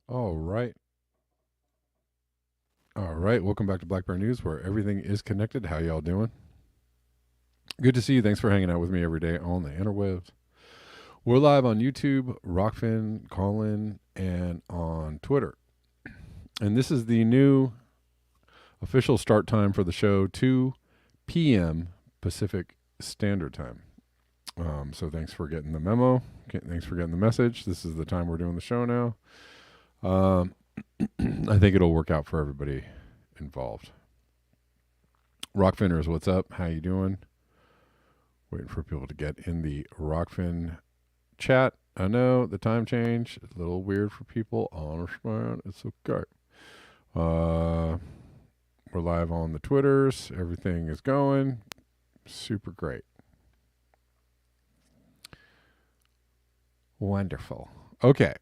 All right. All right. Welcome back to Black Bear News, where everything is connected. How y'all doing? Good to see you. Thanks for hanging out with me every day on the interwebs. We're live on YouTube, Rockfin, Callin, and on Twitter. And this is the new official start time for the show, 2 p.m. Pacific Standard Time. So thanks for getting the memo. Thanks for getting the message. This is the time we're doing the show now. I think it'll work out for everybody involved. Rockfinners, what's up? How you doing? Waiting for people to get in the Rockfin chat. I know the time change is a little weird for people. I understand. It's okay. We're live on the Twitters. Everything is going super great. Wonderful. Okay.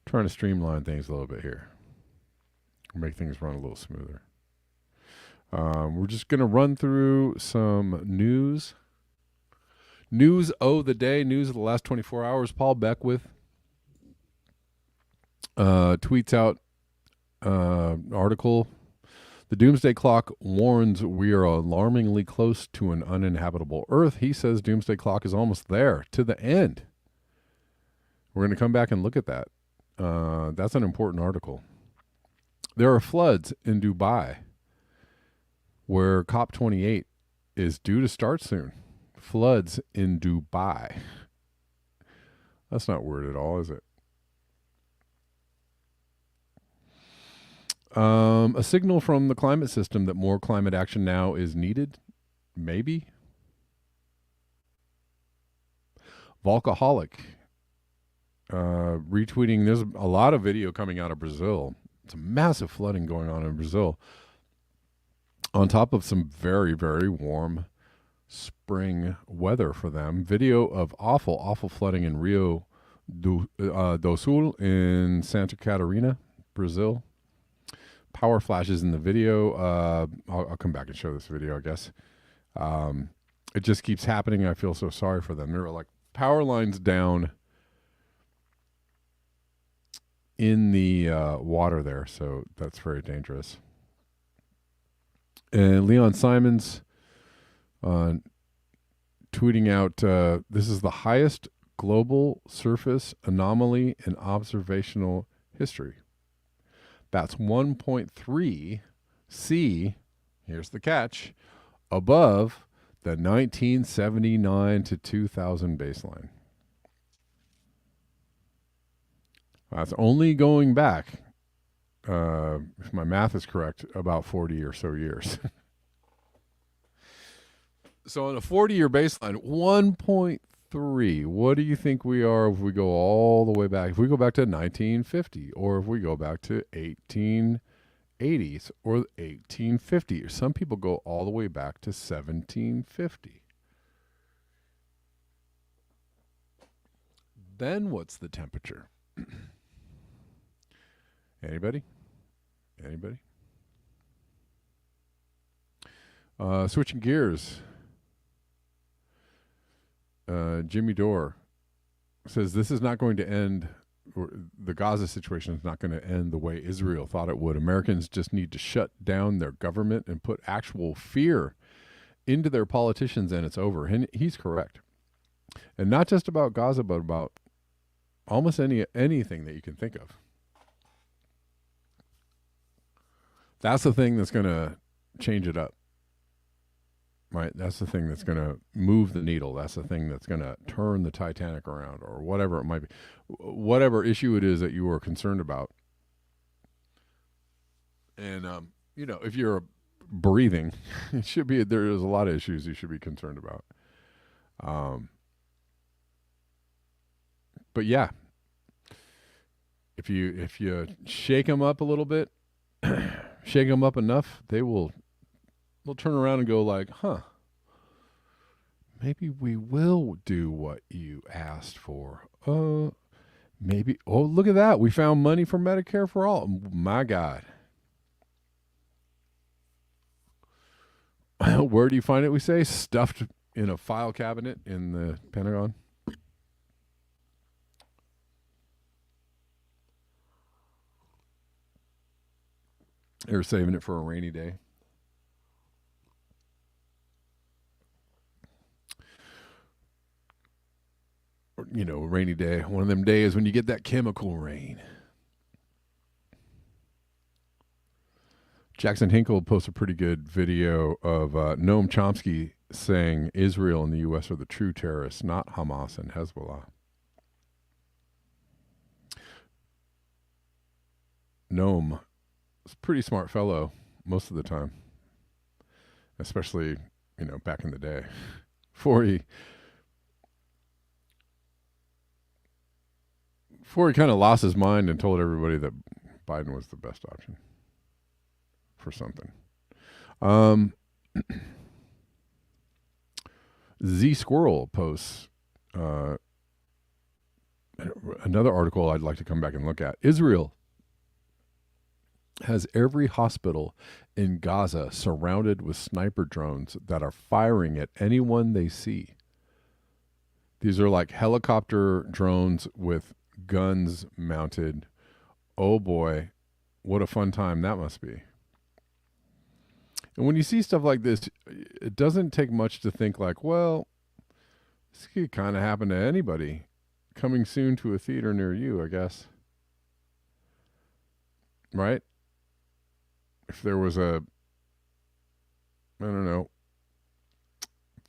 Trying to streamline things a little bit here. Make things run a little smoother. We're just going to run through some news. News of the day, news of the last 24 hours. Paul Beckwith tweets out article. The Doomsday Clock warns we are alarmingly close to an uninhabitable Earth. He says Doomsday Clock is almost there, to the end. We're going to come back and look at that. That's an important article. There are floods in Dubai where COP28 is due to start soon. Floods in Dubai. That's not weird at all, is it? A signal from the climate system that more climate action now is needed? Maybe. Volcaholic. Retweeting. There's a lot of video coming out of Brazil. It's a massive flooding going on in Brazil. On top of some very, very warm spring weather for them. Video of awful flooding in Rio do Sul in Santa Catarina, Brazil. Power flashes in the video. I'll come back and show this video, I guess. It just keeps happening. I feel so sorry for them. There are like power lines down in the water there, so that's very dangerous. And Leon Simons tweeting out, this is the highest global surface anomaly in observational history. That's 1.3 C, here's the catch, above the 1979 to 2000 baseline. That's only going back, if my math is correct, about 40 or so years. So on a 40-year baseline, 1.3. What do you think we are if we go all the way back? If we go back to 1950, or if we go back to 1880s or 1850, or some people go all the way back to 1750. Then what's the temperature? Anybody? Switching gears. Jimmy Dore says this is not going to end, or the Gaza situation is not going to end the way Israel thought it would. Americans just need to shut down their government and put actual fear into their politicians, and it's over. And he's correct. And not just about Gaza, but about almost anything that you can think of. That's the thing that's going to change it up. Right? That's the thing that's going to move the needle. That's the thing that's going to turn the Titanic around, or whatever it might be. Whatever issue it is that you are concerned about. And, if you're breathing, it should be, there's a lot of issues you should be concerned about. But yeah, if you shake them up a little bit, shake them up enough, they'll turn around and go like, huh, maybe we will do what you asked for. Maybe, oh, look at that. We found money for Medicare for all. My God. Where do you find it, we say? Stuffed in a file cabinet in the Pentagon. They were saving it for a rainy day. A rainy day. One of them days when you get that chemical rain. Jackson Hinkle posts a pretty good video of Noam Chomsky saying Israel and the U.S. are the true terrorists, not Hamas and Hezbollah. Noam is a pretty smart fellow most of the time, especially, back in the day. Before he kind of lost his mind and told everybody that Biden was the best option for something. Z Squirrel posts another article I'd like to come back and look at. Israel has every hospital in Gaza surrounded with sniper drones that are firing at anyone they see. These are like helicopter drones with guns mounted. Oh boy, what a fun time that must be. And when you see stuff like this, it doesn't take much to think like, well, this could kind of happen to anybody. Coming soon to a theater near you, I guess. Right? If there was I don't know.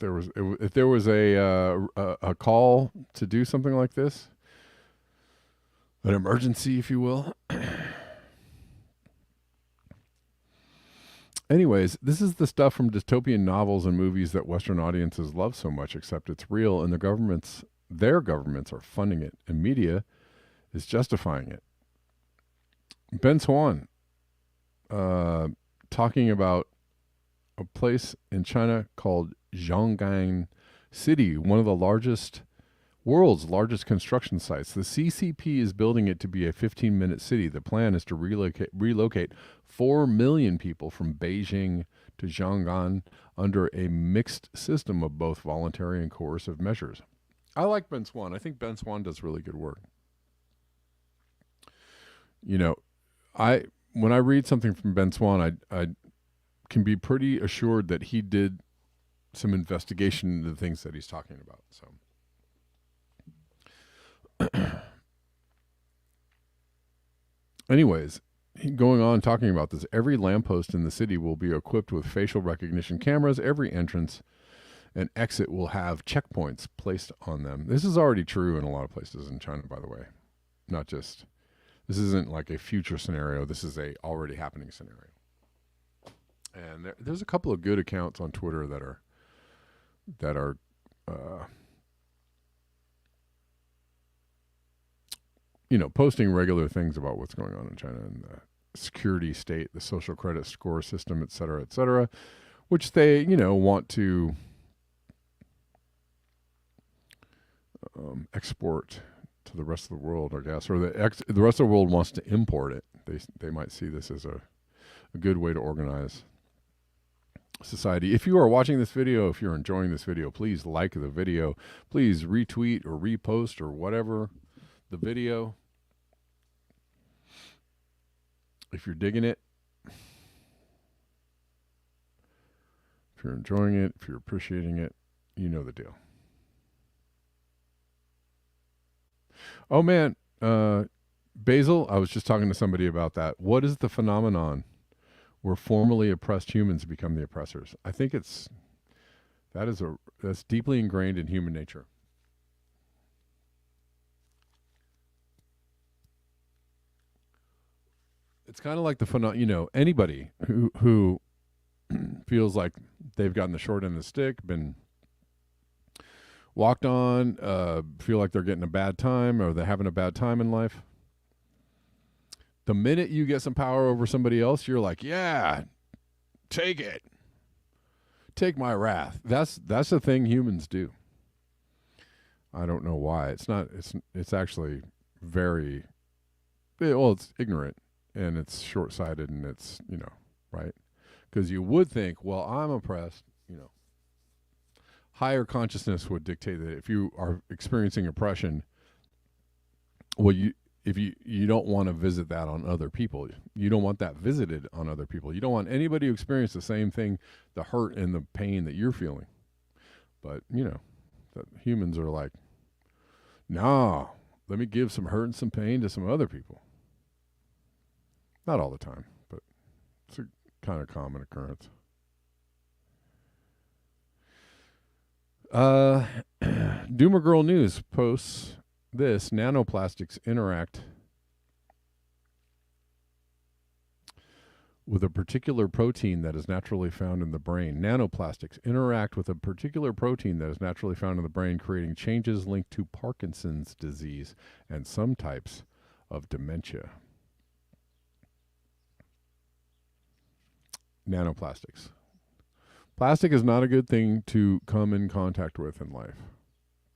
If there was a call to do something like this, an emergency, if you will. Anyways, this is the stuff from dystopian novels and movies that Western audiences love so much, except it's real, and their governments are funding it, and media is justifying it. Ben Swan, talking about a place in China called Zhonggang City, one of the world's largest construction sites. The CCP is building it to be a 15-minute city. The plan is to relocate 4 million people from Beijing to Zhonggang under a mixed system of both voluntary and coercive measures. I like Ben Swan. I think Ben Swan does really good work. When I read something from Ben Swan, I can be pretty assured that he did some investigation into the things that he's talking about. So. Anyways, going on talking about this, every lamppost in the city will be equipped with facial recognition cameras. Every entrance and exit will have checkpoints placed on them. This is already true in a lot of places in China, by the way. This isn't like a future scenario. This is a already happening scenario. And there's a couple of good accounts on Twitter that are posting regular things about what's going on in China and the security state, the social credit score system, et cetera, which they, want to export to the rest of the world, I guess, or the rest of the world wants to import it. They might see this as a good way to organize society. If you are watching this video, if you're enjoying this video, please like the video. Please retweet or repost or whatever the video. If you're digging it, if you're enjoying it, if you're appreciating it, you know the deal. Oh man, Basil, I was just talking to somebody about that. What is the phenomenon where formerly oppressed humans become the oppressors. I think that's deeply ingrained in human nature. It's kind of like anybody who feels like they've gotten the short end of the stick, been walked on, feel like they're getting a bad time or they're having a bad time in life. The minute you get some power over somebody else, you're like, yeah, take it. Take my wrath. That's the thing humans do. I don't know why. It's actually very, well, it's ignorant and it's short-sighted and it's, right? Because you would think, well, I'm oppressed, higher consciousness would dictate that if you are experiencing oppression, well, if you don't want to visit that on other people. You don't want that visited on other people. You don't want anybody to experience the same thing, the hurt and the pain that you're feeling. But, that humans are like, no, let me give some hurt and some pain to some other people. Not all the time, but it's a kind of common occurrence. Doomer Girl News posts this: nanoplastics interact with a particular protein that is naturally found in the brain. Nanoplastics interact with a particular protein that is naturally found in the brain, creating changes linked to Parkinson's disease and some types of dementia. Nanoplastics. Plastic is not a good thing to come in contact with in life.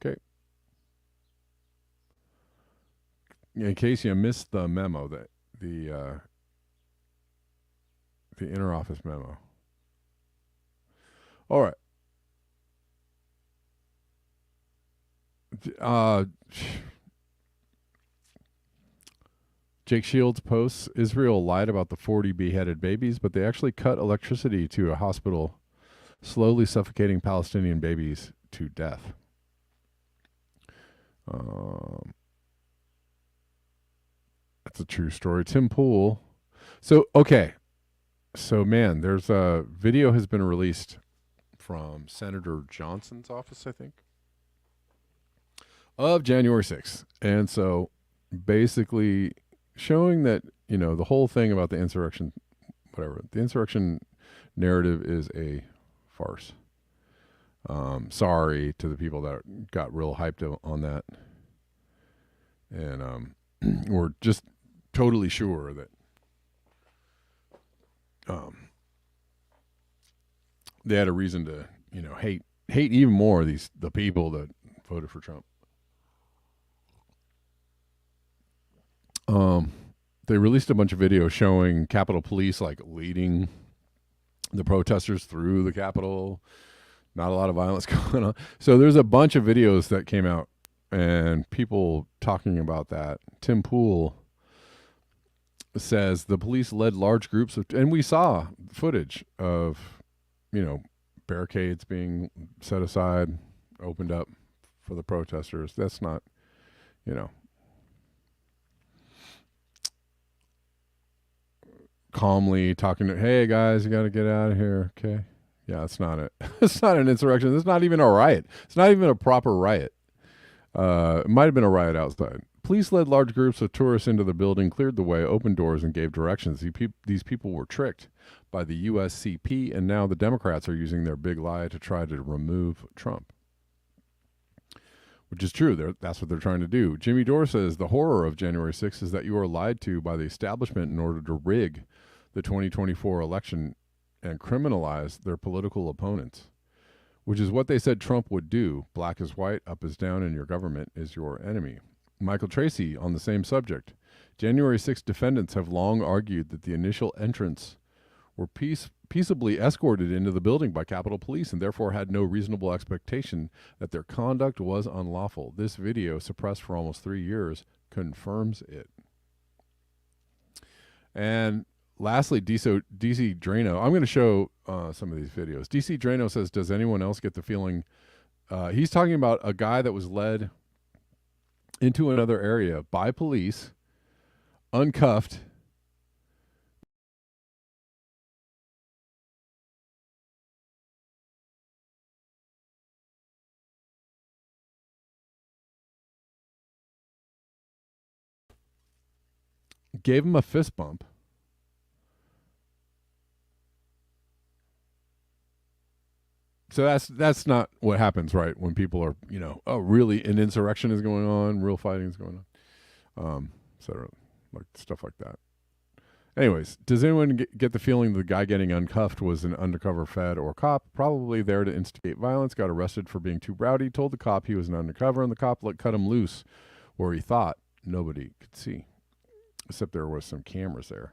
Okay. In case you missed the memo, that the interoffice memo. All right. Jake Shields posts, Israel lied about the 40 beheaded babies, but they actually cut electricity to a hospital, slowly suffocating Palestinian babies to death. That's a true story. Tim Pool. So, man, there's a video has been released from Senator Johnson's office, I think, of January 6th. And so basically showing that, the whole thing about the insurrection, whatever, the insurrection narrative is a farce. Sorry to the people that got real hyped on that. And we're just totally sure that they had a reason to, hate even more the people that voted for Trump. They released a bunch of videos showing Capitol Police like leading the protesters through the Capitol. Not a lot of violence going on. So there's a bunch of videos that came out and people talking about that. Tim Pool says the police led large groups of, and we saw footage of, barricades being set aside, opened up for the protesters. That's not, calmly talking to, hey guys, you got to get out of here. Okay. Yeah, it's not it. It's not an insurrection. It's not even a riot. It's not even a proper riot. It might have been a riot outside. Police led large groups of tourists into the building, cleared the way, opened doors, and gave directions. These people were tricked by the USCP, and now the Democrats are using their big lie to try to remove Trump. Which is true. That's what they're trying to do. Jimmy Dore says the horror of January 6th is that you are lied to by the establishment in order to rig the 2024 election and criminalize their political opponents, which is what they said Trump would do. Black is white, up is down, and your government is your enemy. Michael Tracy on the same subject. January 6th defendants have long argued that the initial entrants were peaceably escorted into the building by Capitol Police and therefore had no reasonable expectation that their conduct was unlawful. This video, suppressed for almost 3 years, confirms it. And lastly, DC Drano. I'm going to show some of these videos. DC Drano says, does anyone else get the feeling? He's talking about a guy that was led into another area by police, uncuffed, gave him a fist bump. So that's not what happens, right? When people are, oh, really, an insurrection is going on, real fighting is going on, etc., like stuff like that. Anyways, does anyone get the feeling the guy getting uncuffed was an undercover Fed or cop, probably there to instigate violence, got arrested for being too rowdy, told the cop he was an undercover, and the cop cut him loose where he thought nobody could see, except there was some cameras there.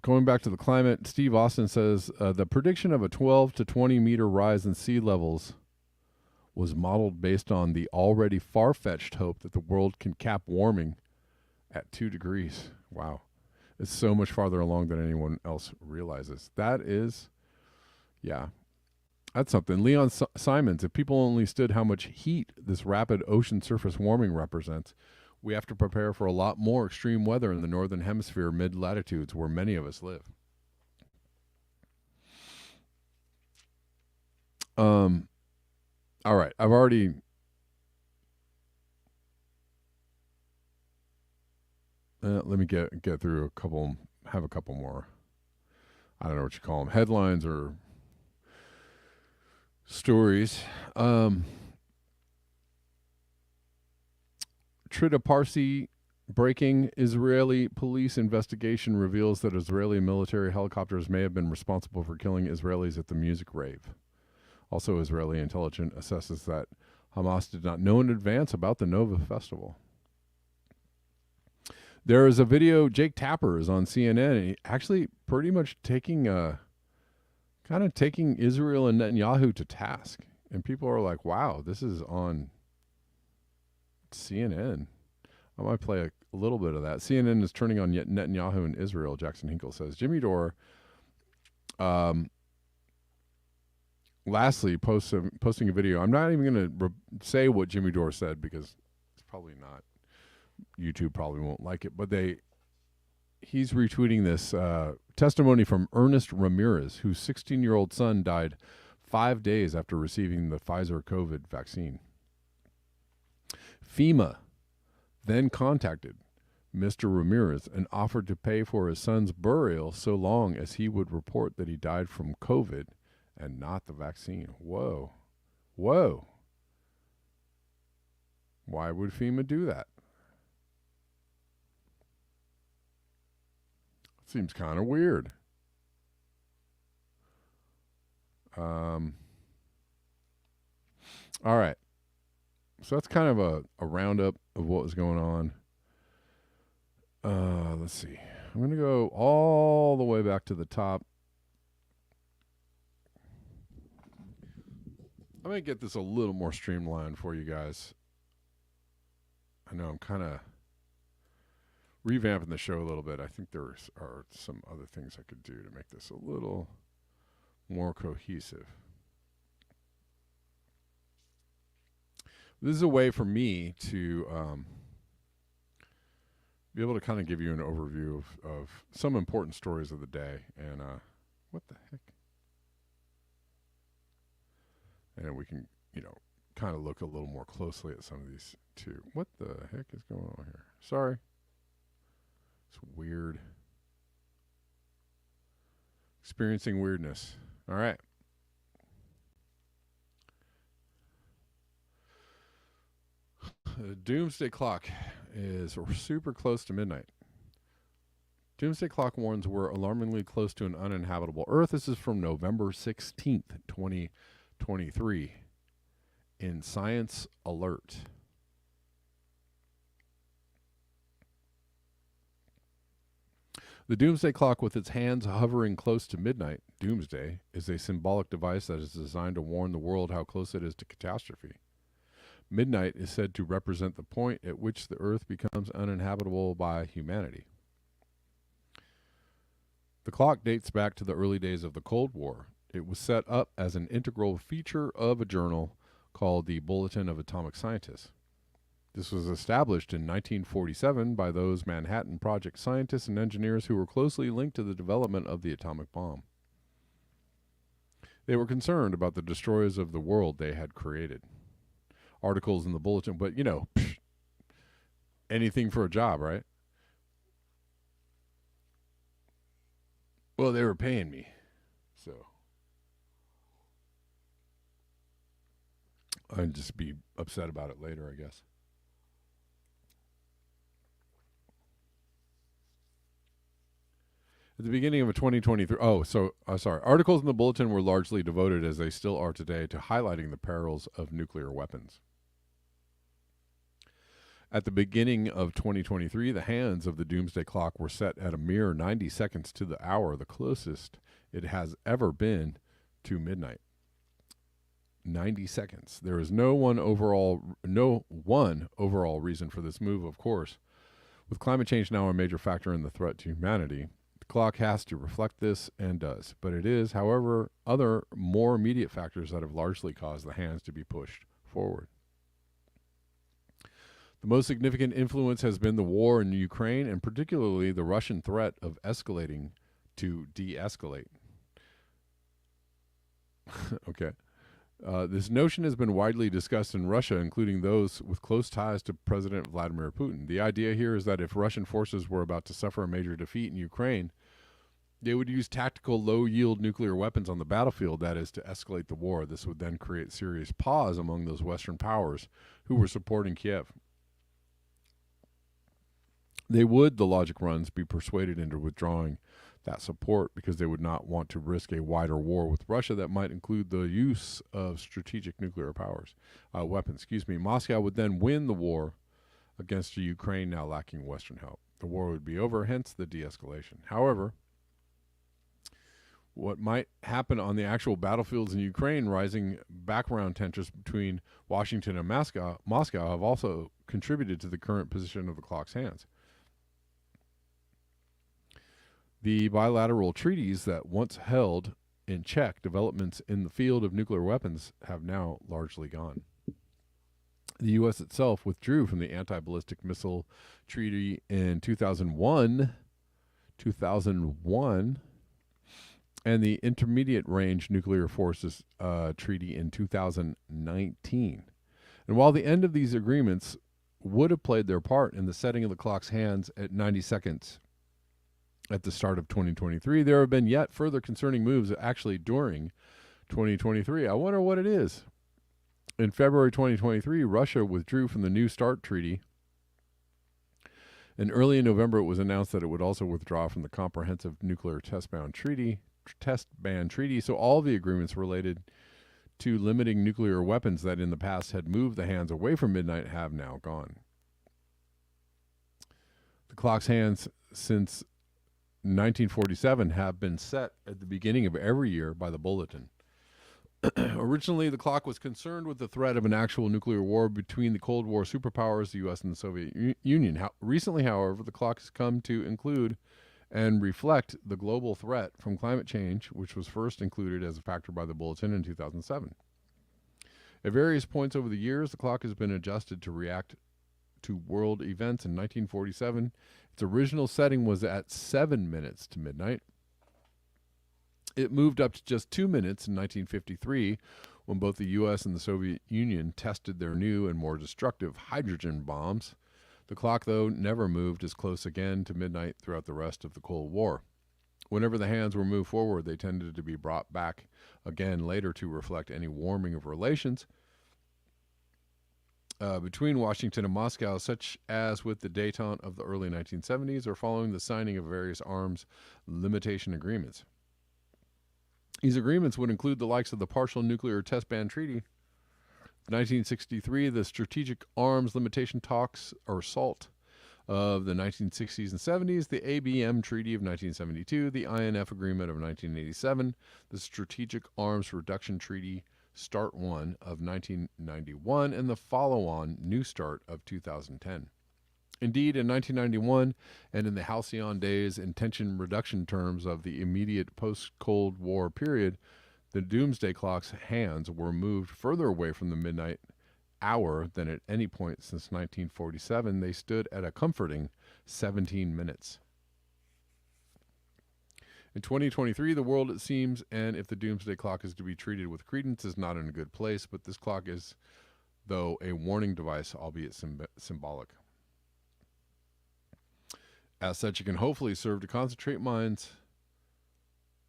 Going back to the climate, Steve Austin says the prediction of a 12 to 20 meter rise in sea levels was modeled based on the already far-fetched hope that the world can cap warming at 2 degrees. Wow. It's so much farther along than anyone else realizes. That is, yeah, that's something. Leon Simons, if people only stood how much heat this rapid ocean surface warming represents, we have to prepare for a lot more extreme weather in the northern hemisphere mid-latitudes where many of us live. All right, I've already let me get through a couple more. I don't know what you call them, headlines or stories. Trita Parsi breaking: Israeli police investigation reveals that Israeli military helicopters may have been responsible for killing Israelis at the music rave. Also, Israeli intelligence assesses that Hamas did not know in advance about the Nova Festival. There is a video. Jake Tapper is on CNN, and he actually pretty much taking Israel and Netanyahu to task. And people are like, wow, this is on CNN. I might play a little bit of that. CNN is turning on Netanyahu and Israel, Jackson Hinkle says. Jimmy Dore, lastly, posting a video. I'm not even going to say what Jimmy Dore said because it's probably not. YouTube probably won't like it. But he's retweeting this testimony from Ernest Ramirez, whose 16-year-old son died 5 days after receiving the Pfizer COVID vaccine. FEMA then contacted Mr. Ramirez and offered to pay for his son's burial so long as he would report that he died from COVID and not the vaccine. Whoa. Why would FEMA do that? Seems kind of weird. All right. So that's kind of a roundup of what was going on. Let's see. I'm going to go all the way back to the top. I'm going to get this a little more streamlined for you guys. I know I'm kind of revamping the show a little bit. I think there are some other things I could do to make this a little more cohesive. This is a way for me to be able to kind of give you an overview of some important stories of the day. And what the heck? And we can, kind of look a little more closely at some of these too. What the heck is going on here? Sorry. It's weird. Experiencing weirdness. All right. The doomsday clock is super close to midnight. Doomsday clock warns we're alarmingly close to an uninhabitable Earth. This is from November 16th, 2023 in Science Alert. The doomsday clock, with its hands hovering close to midnight, doomsday, is a symbolic device that is designed to warn the world how close it is to catastrophe. Midnight is said to represent the point at which the Earth becomes uninhabitable by humanity. The clock dates back to the early days of the Cold War. It was set up as an integral feature of a journal called the Bulletin of Atomic Scientists. This was established in 1947 by those Manhattan Project scientists and engineers who were closely linked to the development of the atomic bomb. They were concerned about the destroyers of the world they had created. Articles in the bulletin, but anything for a job, right? Well, they were paying me, so I'd just be upset about it later, I guess. At the beginning of a 2023, sorry. Articles in the bulletin were largely devoted, as they still are today, to highlighting the perils of nuclear weapons. At the beginning of 2023, the hands of the doomsday clock were set at a mere 90 seconds to the hour, the closest it has ever been to midnight. 90 seconds. There is no one overall reason for this move, of course. With climate change now a major factor in the threat to humanity, the clock has to reflect this and does. But it is, however, other more immediate factors that have largely caused the hands to be pushed forward. The most significant influence has been the war in Ukraine, and particularly the Russian threat of escalating to de-escalate. Okay. This notion has been widely discussed in Russia, including those with close ties to President Vladimir Putin. The idea here is that if Russian forces were about to suffer a major defeat in Ukraine, they would use tactical low-yield nuclear weapons on the battlefield, that is, to escalate the war. This would then create serious pause among those Western powers who were supporting Kiev. They would, the logic runs, be persuaded into withdrawing that support because they would not want to risk a wider war with Russia that might include the use of strategic nuclear weapons. Moscow would then win the war against a Ukraine now lacking Western help. The war would be over, hence the de-escalation. However, what might happen on the actual battlefields in Ukraine, rising background tensions between Washington and Moscow have also contributed to the current position of the clock's hands. The bilateral treaties that once held in check developments in the field of nuclear weapons have now largely gone. The U.S. itself withdrew from the Anti-Ballistic Missile Treaty in 2001, and the Intermediate Range Nuclear Forces Treaty in 2019. And while the end of these agreements would have played their part in the setting of the clock's hands at 90 seconds at the start of 2023, there have been yet further concerning moves actually during 2023. I wonder what it is. In February 2023, Russia withdrew from the New START Treaty. And early in November, it was announced that it would also withdraw from the Comprehensive Nuclear Test Ban Treaty. So all the agreements related to limiting nuclear weapons that in the past had moved the hands away from midnight have now gone. The clock's hands since 1947 have been set at the beginning of every year by the bulletin. Originally, the clock was concerned with the threat of an actual nuclear war between the Cold War superpowers, the U.S. and the Soviet Union. Recently, however, the clock has come to include and reflect the global threat from climate change, which was first included as a factor by the bulletin in 2007. At various points over the years, the clock has been adjusted to react to world events. In 1947, its original setting was at 7 minutes to midnight. It moved up to just 2 minutes in 1953 when both the U.S. and the Soviet Union tested their new and more destructive hydrogen bombs. The clock, though, never moved as close again to midnight throughout the rest of the Cold War. Whenever the hands were moved forward, they tended to be brought back again later to reflect any warming of relations between Washington and Moscow, such as with the détente of the early 1970s or following the signing of various arms limitation agreements. These agreements would include the likes of the Partial Nuclear Test Ban Treaty, 1963, the Strategic Arms Limitation Talks, or SALT, of the 1960s and 70s, the ABM Treaty of 1972, the INF Agreement of 1987, the Strategic Arms Reduction Treaty, START 1 of 1991, and the follow-on New START of 2010. Indeed, in 1991 and in the halcyon days and tension reduction terms of the immediate post-Cold War period, the doomsday clock's hands were moved further away from the midnight hour than at any point since 1947. They stood at a comforting 17 minutes. In 2023, the world, it seems, and if the doomsday clock is to be treated with credence, is not in a good place, but this clock is, though, a warning device, albeit symbolic. As such, it can hopefully serve to concentrate minds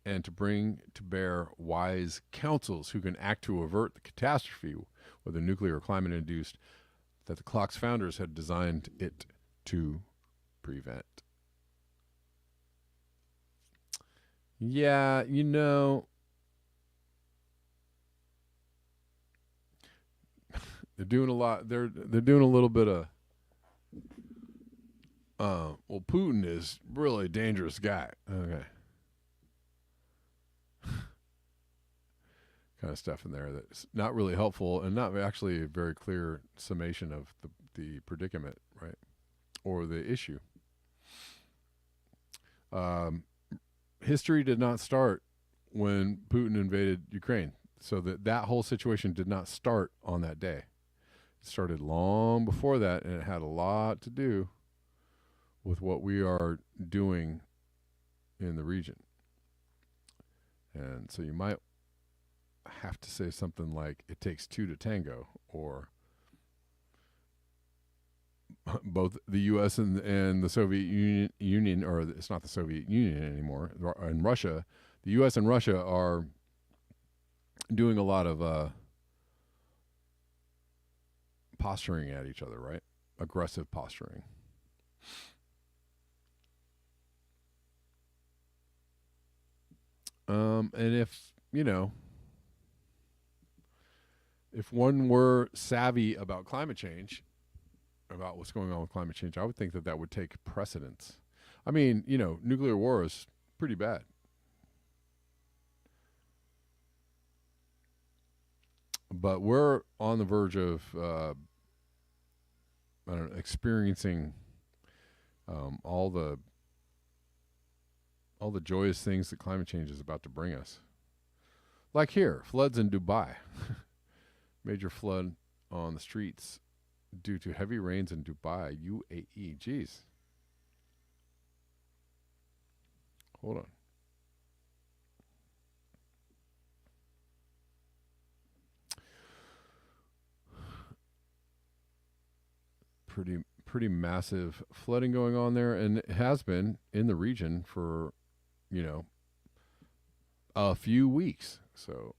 and to bring to bear wise counsels who can act to avert the catastrophe, whether nuclear or climate induced, that the clock's founders had designed it to prevent. Yeah, you know, they're doing a lot. They're doing a little bit of. Well, Putin is really a dangerous guy. Okay. Kind of stuff in there that's not really helpful and not actually a very clear summation of the predicament, right? Or the issue. History did not start when Putin invaded Ukraine. So that whole situation did not start on that day. It started long before that, and it had a lot to do with what we are doing in the region. And so you might have to say something like, it takes two to tango, or both the U.S. and the Soviet Union, or it's not the Soviet Union anymore, and Russia, the U.S. and Russia are doing a lot of posturing at each other, right? Aggressive posturing. And if, you know, if one were savvy about climate change, about what's going on with climate change, I would think that would take precedence. I mean, you know, nuclear war is pretty bad. But we're on the verge of, I don't know, experiencing all the joyous things that climate change is about to bring us. Like here, floods in Dubai. Major flood on the streets due to heavy rains in Dubai, UAE. Jeez. Hold on. Pretty massive flooding going on there, and it has been in the region for, you know, a few weeks. So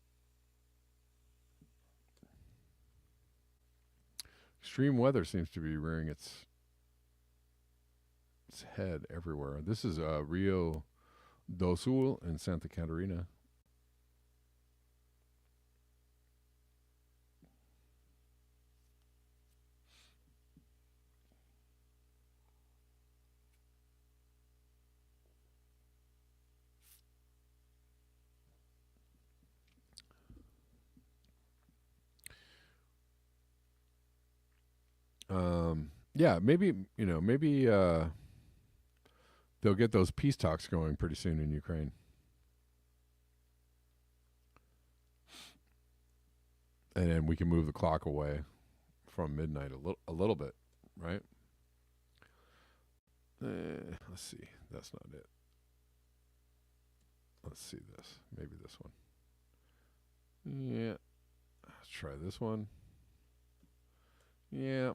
extreme weather seems to be rearing its head everywhere. This is Rio do Sul in Santa Catarina. Yeah, maybe, you know, maybe they'll get those peace talks going pretty soon in Ukraine. And then we can move the clock away from midnight a little bit, right? Let's see. That's not it. Let's see this. Maybe this one. Yeah. Let's try this one. Yeah.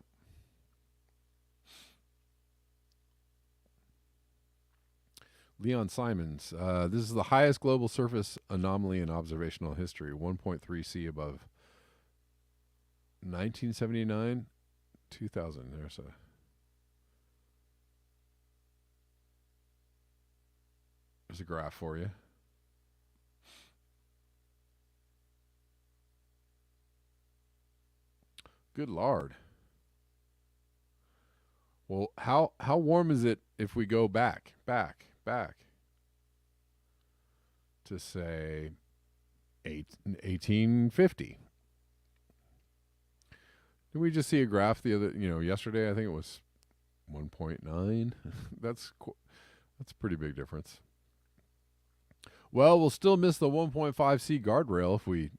Leon Simons. This is the highest global surface anomaly in observational history, 1.3 C above 1979, 2000. There's a graph for you. Good Lord. Well, how warm is it if we go back to say 1850? Did we just see a graph yesterday? I think it was 1.9. That's a pretty big difference. Well, we'll still miss the 1.5 C guardrail if we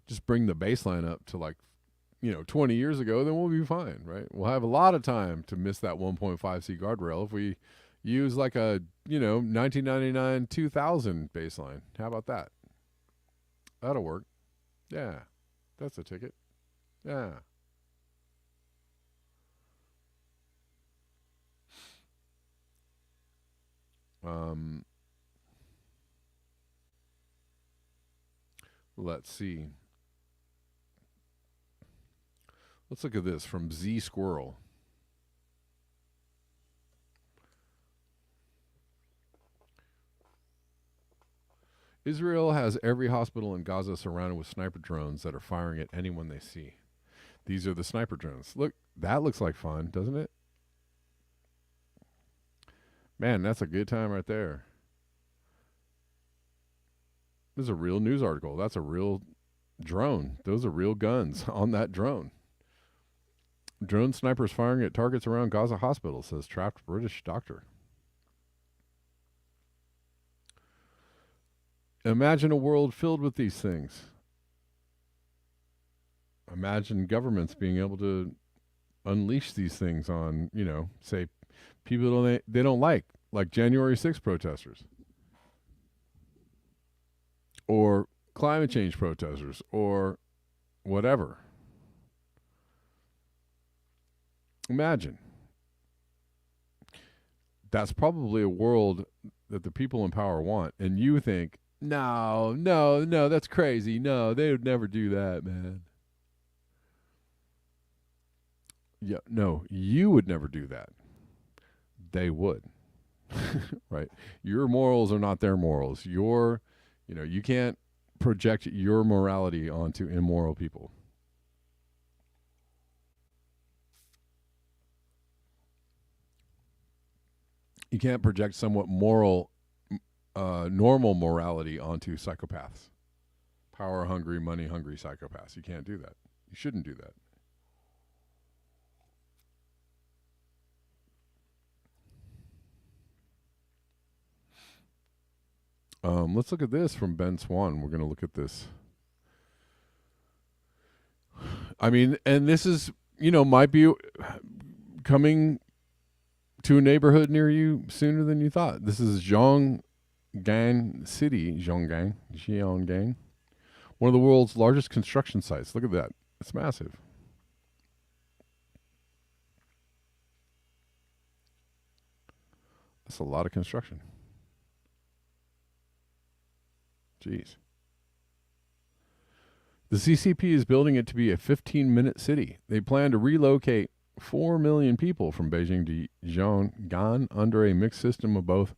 just bring the baseline up to 20 years ago, then we'll be fine, right? We'll have a lot of time to miss that 1.5 C guardrail if we use like a, 1999, 2000 baseline. How about that? That'll work. Yeah. That's a ticket. Yeah. Um, let's see. Let's look at this from Z Squirrel. Israel has every hospital in Gaza surrounded with sniper drones that are firing at anyone they see. These are the sniper drones. Look, that looks like fun, doesn't it? Man, that's a good time right there. This is a real news article. That's a real drone. Those are real guns on that drone. Drone snipers firing at targets around Gaza hospital, says trapped British doctor. Imagine a world filled with these things. Imagine governments being able to unleash these things on, say people they don't like January 6th protesters or climate change protesters or whatever. Imagine. That's probably a world that the people in power want. And you think, no, that's crazy. No, they would never do that, man. Yeah, no, you would never do that. They would. Right? Your morals are not their morals. You can't project your morality onto immoral people. You can't project somewhat normal morality onto psychopaths, power hungry, money hungry psychopaths. You can't do that. You shouldn't do that. Let's look at this from Ben Swan. We're going to look at this. I mean, and this is, might be coming to a neighborhood near you sooner than you thought. This is Zhonggang City, Zhonggang, one of the world's largest construction sites. Look at that. It's massive. That's a lot of construction. Jeez. The CCP is building it to be a 15-minute city. They plan to relocate 4 million people from Beijing to Zhonggan under a mixed system of both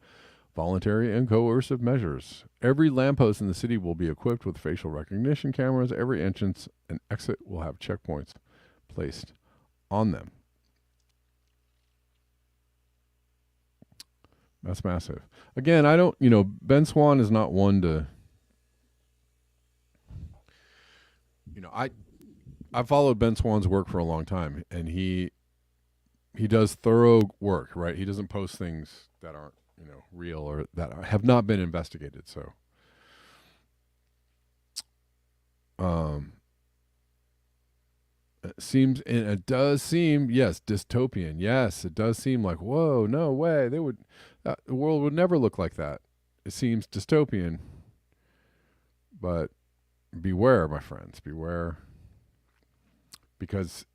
voluntary and coercive measures. Every lamppost in the city will be equipped with facial recognition cameras. Every entrance and exit will have checkpoints placed on them. That's massive. Again, Ben Swan is not one to, I followed Ben Swan's work for a long time, and he does thorough work, right? He doesn't post things that aren't, real or that have not been investigated. So, it does seem, yes, dystopian. Yes, it does seem like, whoa, no way, the world would never look like that. It seems dystopian, but beware, my friends, beware. Because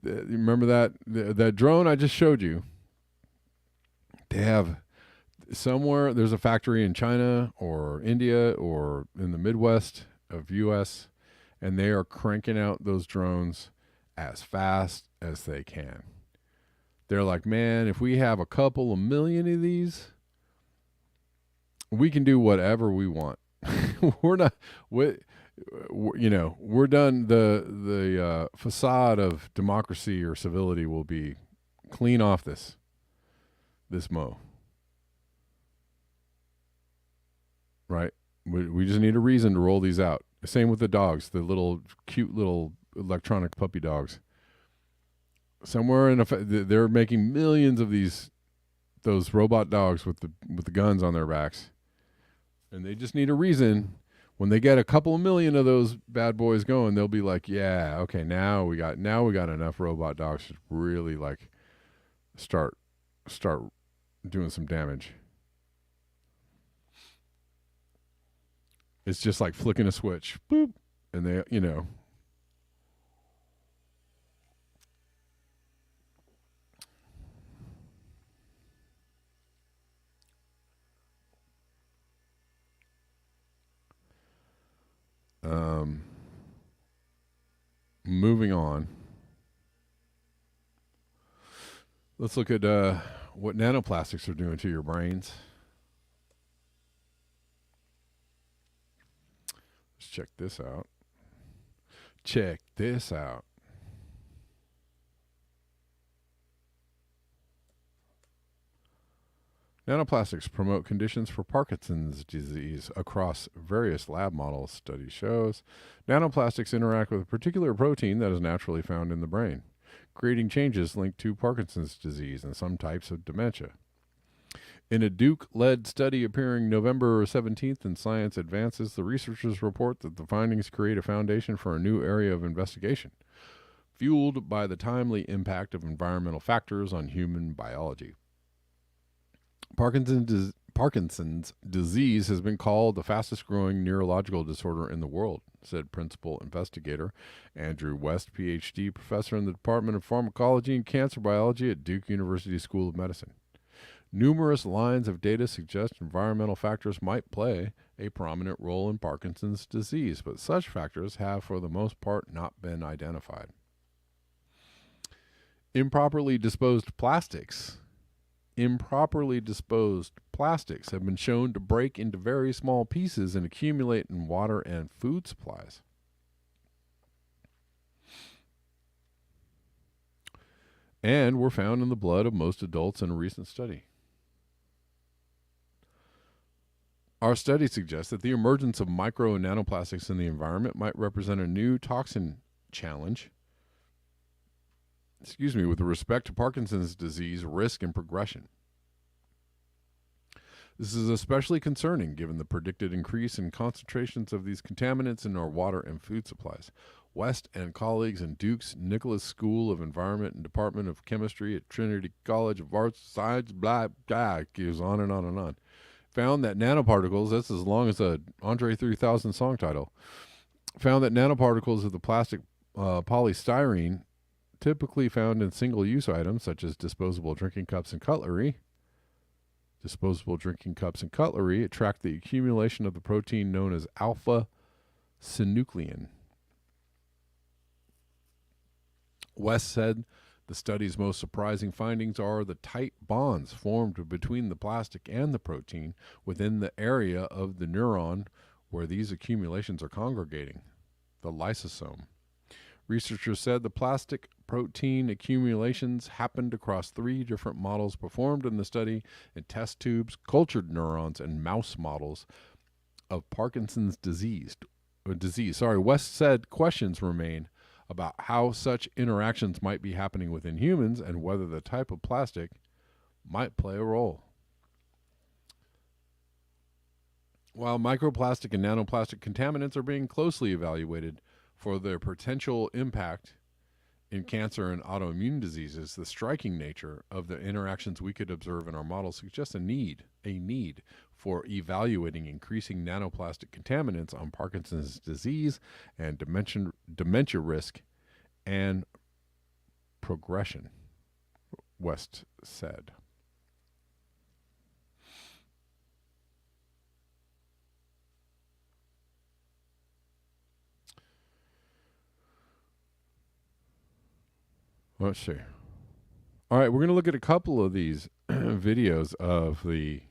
remember that drone I just showed you? They have somewhere, there's a factory in China or India or in the Midwest of U.S., and they are cranking out those drones as fast as they can. They're like, man, if we have a couple of million of these, we can do whatever we want. We're done. The facade of democracy or civility will be clean off this mo. Right? We just need a reason to roll these out. Same with the dogs, the little cute little electronic puppy dogs. Somewhere they're making millions of those robot dogs with the guns on their backs, and they just need a reason. When they get a couple of million of those bad boys going, they'll be like, yeah, okay, now we got enough robot dogs to really start doing some damage. It's just like flicking a switch, boop, and they, Moving on. Let's look at what nanoplastics are doing to your brains. Let's check this out. Check this out. Nanoplastics promote conditions for Parkinson's disease across various lab models, study shows. Nanoplastics interact with a particular protein that is naturally found in the brain, creating changes linked to Parkinson's disease and some types of dementia. In a Duke-led study appearing November 17th in Science Advances, the researchers report that the findings create a foundation for a new area of investigation, fueled by the timely impact of environmental factors on human biology. Parkinson's disease has been called the fastest growing neurological disorder in the world, said principal investigator Andrew West, PhD, professor in the Department of Pharmacology and Cancer Biology at Duke University School of Medicine. Numerous lines of data suggest environmental factors might play a prominent role in Parkinson's disease, but such factors have, for the most part, not been identified. Improperly disposed plastics have been shown to break into very small pieces and accumulate in water and food supplies. And were found in the blood of most adults in a recent study. Our study suggests that the emergence of micro and nanoplastics in the environment might represent a new toxin challenge with respect to Parkinson's disease risk and progression. This is especially concerning given the predicted increase in concentrations of these contaminants in our water and food supplies. West and colleagues in Duke's Nicholas School of Environment and Department of Chemistry at Trinity College of Arts, Science, goes on and on and on, found that nanoparticles, that's as long as a Andre 3000 song title, found that nanoparticles of the plastic polystyrene typically found in single-use items such as disposable drinking cups and cutlery attract the accumulation of the protein known as alpha-synuclein. West said the study's most surprising findings are the tight bonds formed between the plastic and the protein within the area of the neuron where these accumulations are congregating, the lysosome. Researchers said the plastic protein accumulations happened across 3 different models performed in the study in test tubes, cultured neurons, and mouse models of Parkinson's disease. West said questions remain about how such interactions might be happening within humans and whether the type of plastic might play a role. While microplastic and nanoplastic contaminants are being closely evaluated for their potential impact in cancer and autoimmune diseases, the striking nature of the interactions we could observe in our models suggests a need for evaluating increasing nanoplastic contaminants on Parkinson's disease and dementia risk and progression, West said. Let's see. All right, we're going to look at a couple of these videos of the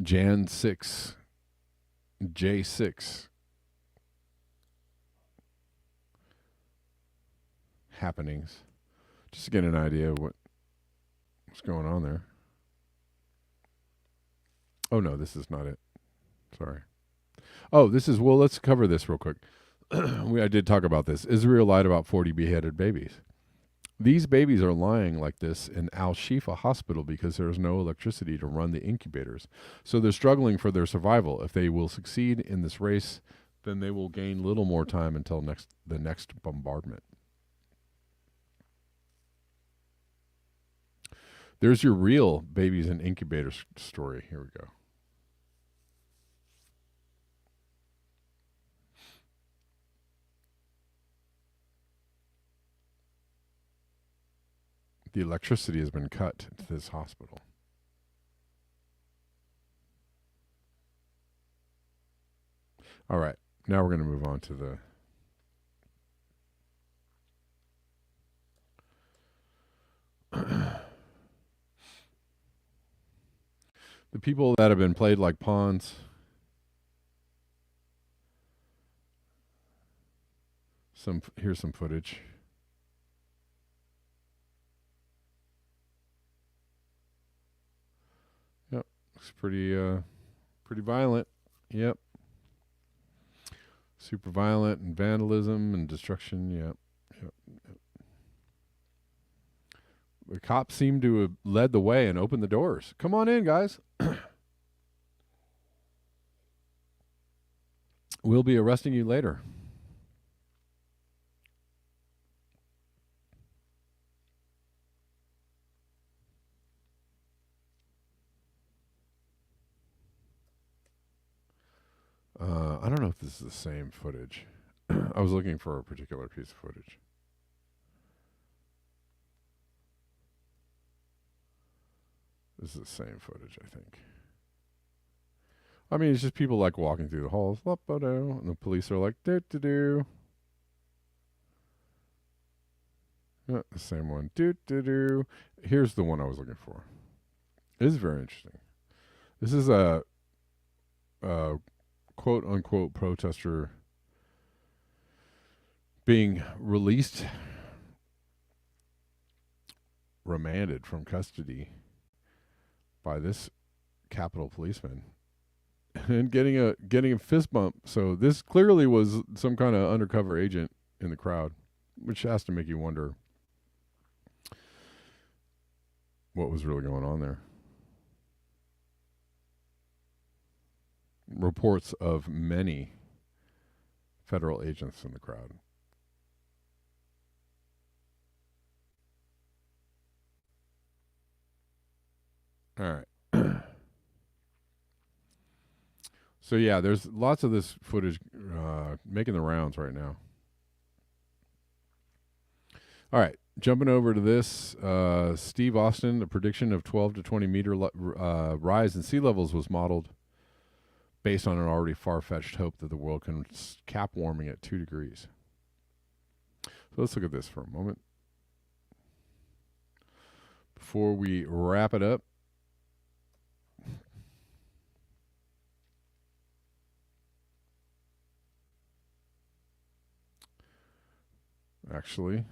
J6 happenings, just to get an idea of what's going on there. Oh, no, this is not it. Sorry. Oh, let's cover this real quick. I did talk about this. Israel lied about 40 beheaded babies. These babies are lying like this in Al-Shifa Hospital because there is no electricity to run the incubators. So they're struggling for their survival. If they will succeed in this race, then they will gain little more time until the next bombardment. There's your real babies in incubators story. Here we go. The electricity has been cut to this hospital. All right. Now we're going to move on to the people that have been played like pawns. Here's some footage. Yep, looks pretty violent. Yep, super violent and vandalism and destruction. Yep, yep. The cops seem to have led the way and opened the doors. Come on in, guys. We'll be arresting you later. I don't know if this is the same footage. I was looking for a particular piece of footage. This is the same footage, I think. I mean, it's just people like walking through the halls, and the police are like, do. Yeah, the same one, do. Here's the one I was looking for. This is very interesting. This is a quote unquote protester being released, remanded from custody by this Capitol policeman and getting a fist bump. So this clearly was some kind of undercover agent in the crowd, which has to make you wonder what was really going on there. Reports of many federal agents in the crowd. All right. So yeah, there's lots of this footage making the rounds right now. All right, jumping over to this, Steve Austin, the prediction of 12 to 20 meter rise in sea levels was modeled based on an already far-fetched hope that the world can cap warming at 2 degrees. So let's look at this for a moment before we wrap it up. Actually,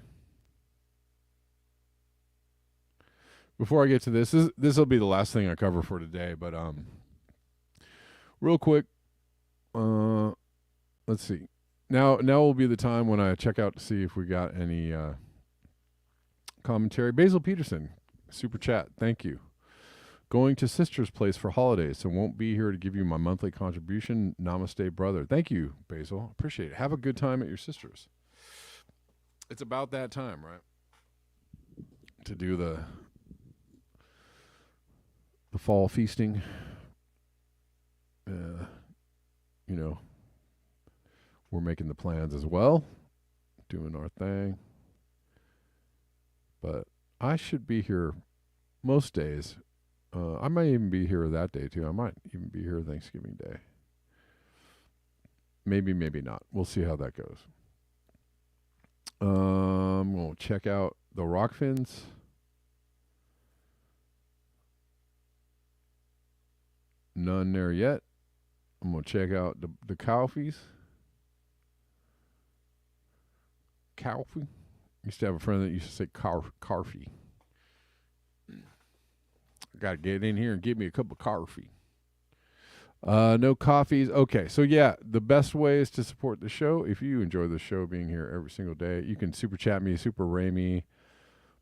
before I get to this will be the last thing I cover for today, but real quick, let's see. Now will be the time when I check out to see if we got any commentary. Basil Peterson, super chat, thank you. Going to sister's place for holidays, so won't be here to give you my monthly contribution. Namaste, brother. Thank you, Basil. Appreciate it. Have a good time at your sister's. It's about that time, right? To do the fall feasting. You know, we're making the plans as well, doing our thing. But I should be here most days. I might even be here that day too. I might even be here Thanksgiving Day. Maybe not. We'll see how that goes. We'll check out the Rockfins. None there yet. I'm going to check out the Calfies. Calfee. Used to have a friend that used to say Carfee. I got to get in here and give me a cup of coffee. No coffees. Okay, so yeah, the best way is to support the show. If you enjoy the show being here every single day, you can super chat me, super ray me,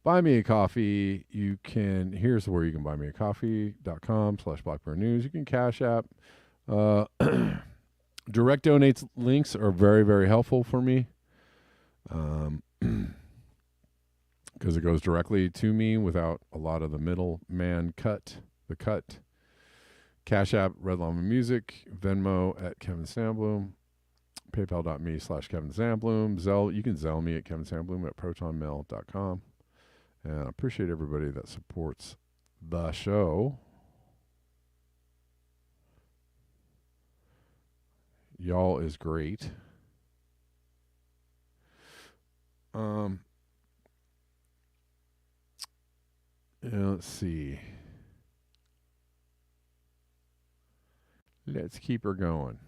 buy me a coffee. You can, here's where you can buy me a coffee.com/Blackbear News. You can Cash App. Direct donates links are very, very helpful for me. Because it goes directly to me without a lot of the middleman cut. Cash App, Red Llama Music, Venmo at Kevin Sandblom, PayPal.me/Kevin Sandblom, Zelle. You can Zelle me at Kevin Sandblom at ProtonMail.com. And I appreciate everybody that supports the show. Y'all is great. Let's see. Let's keep her going.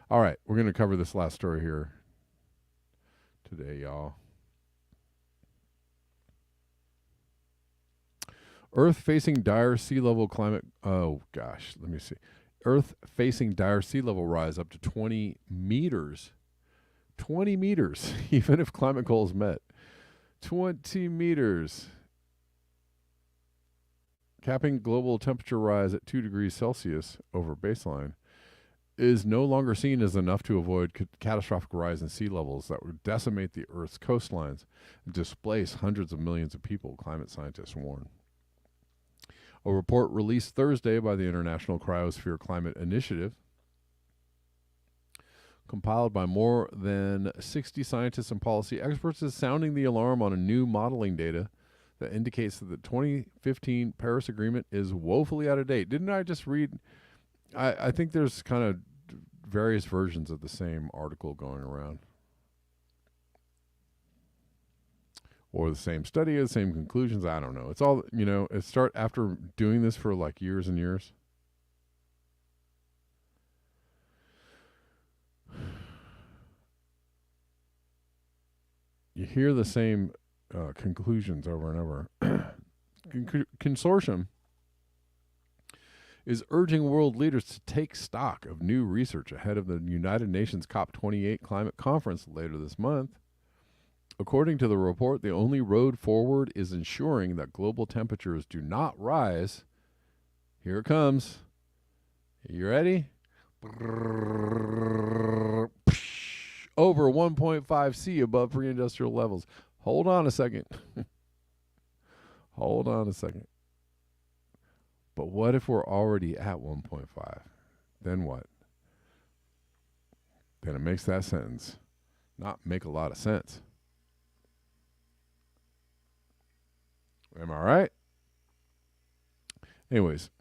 All right, we're going to cover this last story here today, y'all. Earth facing dire sea level climate. Oh, gosh. Let me see. Earth facing dire sea level rise up to 20 meters. 20 meters, even if climate goals met. 20 meters. Capping global temperature rise at 2 degrees Celsius over baseline is no longer seen as enough to avoid catastrophic rise in sea levels that would decimate the Earth's coastlines and displace hundreds of millions of people, climate scientists warn. A report released Thursday by the International Cryosphere Climate Initiative, compiled by more than 60 scientists and policy experts, is sounding the alarm on a new modeling data that indicates that the 2015 Paris Agreement is woefully out of date. Didn't I just read? I think there's kind of various versions of the same article going around. Or the same study, the same conclusions. I don't know. It's all, it start after doing this for like years and years. You hear the same conclusions over and over. Consortium is urging world leaders to take stock of new research ahead of the United Nations COP28 climate conference later this month. According to the report, the only road forward is ensuring that global temperatures do not rise. Here it comes. You ready? Over 1.5 C above pre-industrial levels. Hold on a second. Hold on a second. But what if we're already at 1.5? Then what? Then it makes that sentence not make a lot of sense. Am I right? Anyways,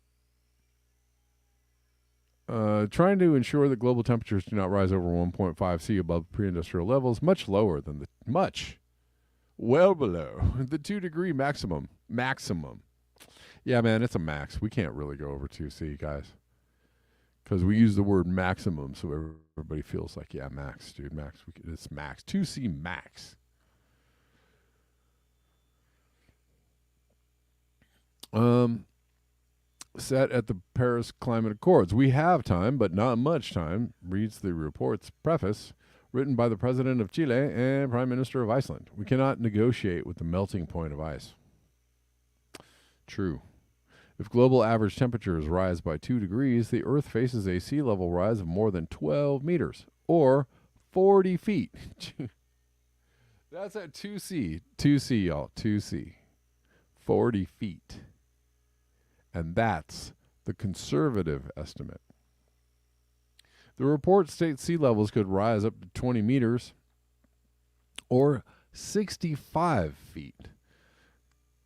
trying to ensure that global temperatures do not rise over 1.5 C above pre-industrial levels, much lower than well below the 2-degree maximum. Yeah, man, it's a max. We can't really go over 2 C, guys, because we use the word maximum, so everybody feels like, yeah, max, dude, max. It's max. 2 C max. Set at the Paris Climate Accords. We have time, but not much time, reads the report's preface, written by the President of Chile and Prime Minister of Iceland. We cannot negotiate with the melting point of ice. True. If global average temperatures rise by 2 degrees, the Earth faces a sea level rise of more than 12 meters, or 40 feet. That's at 2 C. 2 C, y'all. 2 C. 40 feet. And that's the conservative estimate. The report states sea levels could rise up to 20 meters or 65 feet.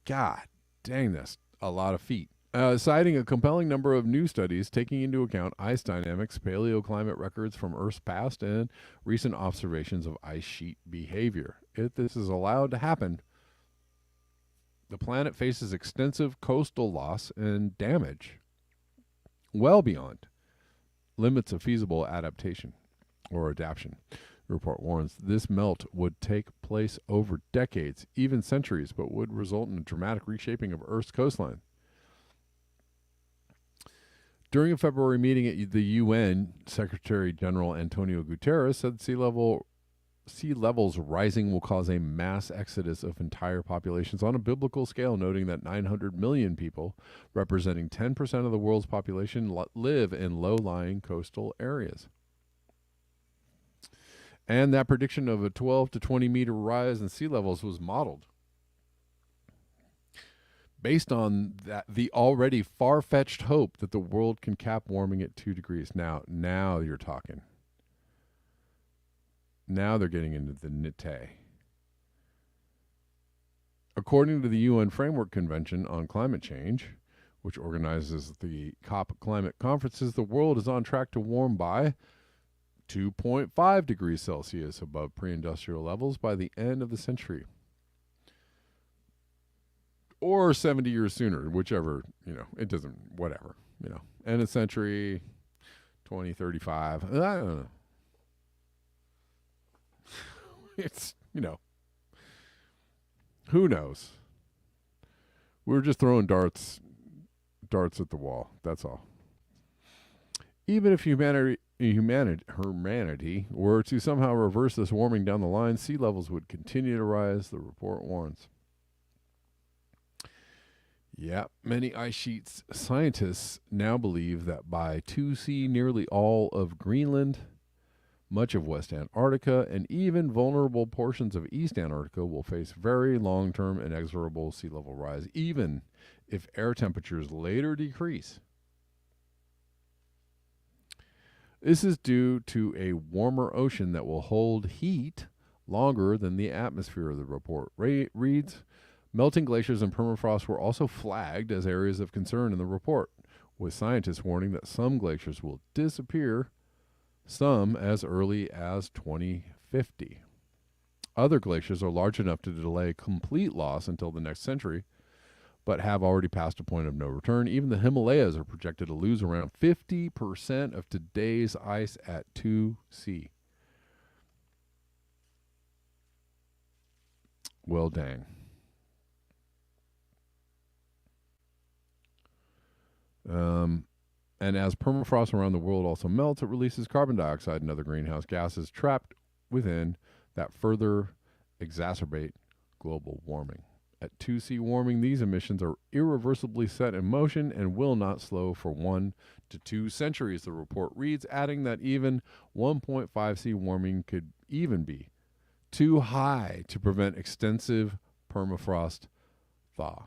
God dang, that's a lot of feet. Citing a compelling number of new studies taking into account ice dynamics, paleoclimate records from Earth's past, and recent observations of ice sheet behavior. If this is allowed to happen, the planet faces extensive coastal loss and damage, well beyond limits of feasible adaptation or adaptation. The report warns this melt would take place over decades, even centuries, but would result in a dramatic reshaping of Earth's coastline. During a February meeting at the UN, Secretary General Antonio Guterres said sea levels rising will cause a mass exodus of entire populations on a biblical scale, noting that 900 million people, representing 10% of the world's population, live in low-lying coastal areas. And that prediction of a 12 to 20 meter rise in sea levels was modeled based on the already far-fetched hope that the world can cap warming at 2 degrees. Now you're talking. Now they're getting into the nitty. According to the UN Framework Convention on Climate Change, which organizes the COP climate conferences, the world is on track to warm by 2.5 degrees Celsius above pre-industrial levels by the end of the century. Or 70 years sooner, whichever, it doesn't, whatever, end of century, 2035, I don't know. It's, who knows? We're just throwing darts at the wall. That's all. Even if humanity were to somehow reverse this warming down the line, sea levels would continue to rise, the report warns. Yeah, many ice sheets scientists now believe that by 2C, nearly all of Greenland, much of West Antarctica, and even vulnerable portions of East Antarctica will face very long-term inexorable sea level rise, even if air temperatures later decrease. This is due to a warmer ocean that will hold heat longer than the atmosphere, the report reads. Melting glaciers and permafrost were also flagged as areas of concern in the report, with scientists warning that some glaciers will disappear, some as early as 2050. Other glaciers are large enough to delay complete loss until the next century, but have already passed a point of no return. Even the Himalayas are projected to lose around 50% of today's ice at 2C. Well, dang. And as permafrost around the world also melts, it releases carbon dioxide and other greenhouse gases trapped within that further exacerbate global warming. At 2C warming, these emissions are irreversibly set in motion and will not slow for 1 to 2 centuries, the report reads, adding that even 1.5C warming could even be too high to prevent extensive permafrost thaw.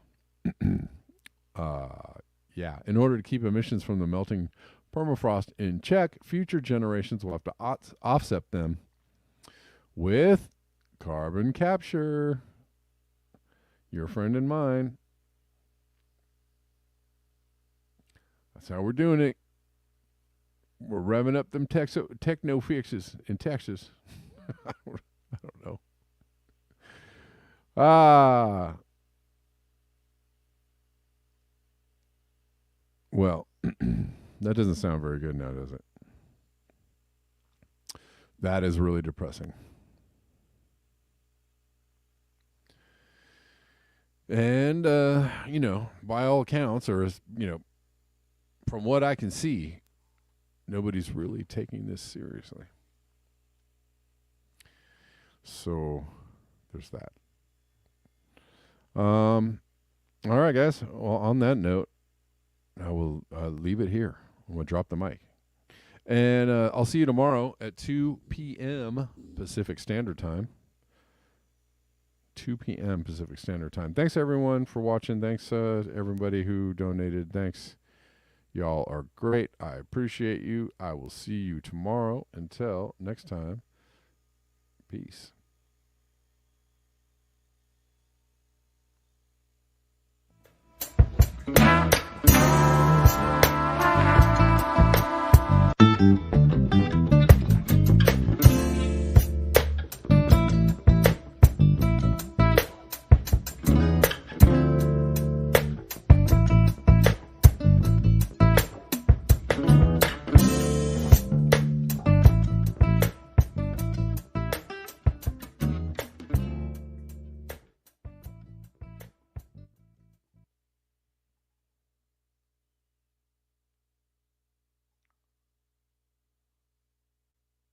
In order to keep emissions from the melting permafrost in check, future generations will have to offset them with carbon capture. Your friend and mine. That's how we're doing it. We're revving up them techno fixes in Texas. I don't know. Well, that doesn't sound very good now, does it? That is really depressing. And, by all accounts, or, from what I can see, nobody's really taking this seriously. So, there's that. All right, guys. Well, on that note, I will leave it here. I'm going to drop the mic. And I'll see you tomorrow at 2 p.m. Pacific Standard Time. 2 p.m. Pacific Standard Time. Thanks, everyone, for watching. Thanks, everybody who donated. Thanks. Y'all are great. I appreciate you. I will see you tomorrow. Until next time, peace.